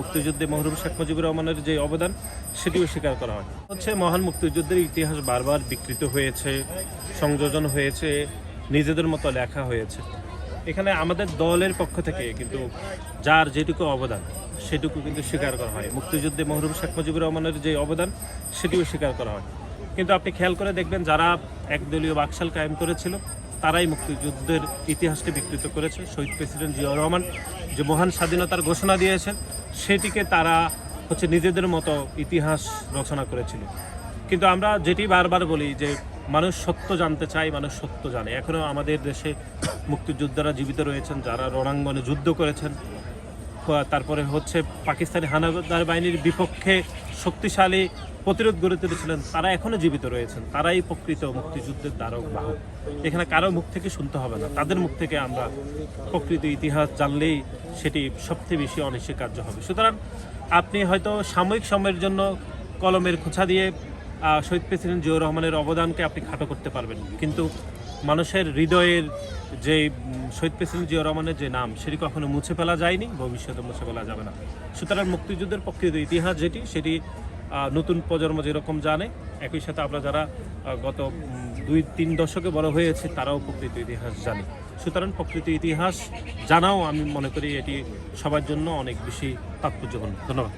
মুক্তিযুদ্ধে মরহুম শেখ মুজিবুর রহমানের যে অবদান সেটিও স্বীকার করা হয়। মহান মুক্তিযুদ্ধের ইতিহাস বারবার বিকৃত হয়েছে, সংযোজন হয়েছে, নিজেদের মতো লেখা হয়েছে। এখানে আমাদের দলের পক্ষ থেকে কিন্তু যার যেটুকু অবদান সেটুকু কিন্তু স্বীকার করা হয়। মুক্তিযুদ্ধে মরহুম শেখ মুজিবুর রহমানের যে অবদান সেটিও স্বীকার করা হয়। কিন্তু আপনি খেয়াল করে দেখবেন যারা একদলীয় বাকশাল কায়েম করেছিল তারাই মুক্তিযুদ্ধের ইতিহাসকে বিকৃত করেছে। শহীদ প্রেসিডেন্ট জিয়াউর রহমান যে মহান স্বাধীনতার ঘোষণা দিয়েছেন সেটিকে তারা নিজেদের মতো ইতিহাস রচনা করেছিল। কিন্তু আমরা যেটি বারবার বলি যে মানুষ সত্য জানতে চায়, মানুষ সত্য জানে। এখনও আমাদের দেশে মুক্তিযোদ্ধারা জীবিত রয়েছেন যারা রণাঙ্গনে যুদ্ধ করেছেন, তারপরে পাকিস্তানি হানাদার বাহিনীর বিপক্ষে শক্তিশালী প্রতিরোধ গড়ে তুলেছিলেন, তারা এখনও জীবিত রয়েছেন। তারাই প্রকৃত মুক্তিযুদ্ধের দ্বারক বাহক। এখানে কারো মুখ থেকে শুনতে হবে না, তাদের মুখ থেকে আমরা প্রকৃত ইতিহাস জানলেই সেটি সবচেয়ে বেশি অনস্বীকার্য হবে। সুতরাং আপনি হয়তো সাময়িক সময়ের জন্য কলমের খোঁচা দিয়ে শহীদ প্রেসিডেন্ট জিয়াউর রহমানের অবদানকে আপনি খাটো করতে পারবেন, কিন্তু মানুষের হৃদয়ের যে শহীদ প্রেসিডেন্ট জিয়াউর রহমানের যে নাম সেটি কখনো মুছে ফেলা যায়নি, ভবিষ্যতে মুছে ফেলা যাবে না। সুতরাং মুক্তিযুদ্ধের প্রকৃত ইতিহাস সেটি নতুন প্রজন্ম যেরকম জানে, একই সাথে আমরা যারা গত 2-3 দশকে বড় হয়েছে তারাও প্রকৃত ইতিহাস জানি। সুতরাং প্রকৃত ইতিহাস জানাও আমি মনে করি এটি সবার জন্য অনেক বেশি তাৎপর্যপূর্ণ। ধন্যবাদ।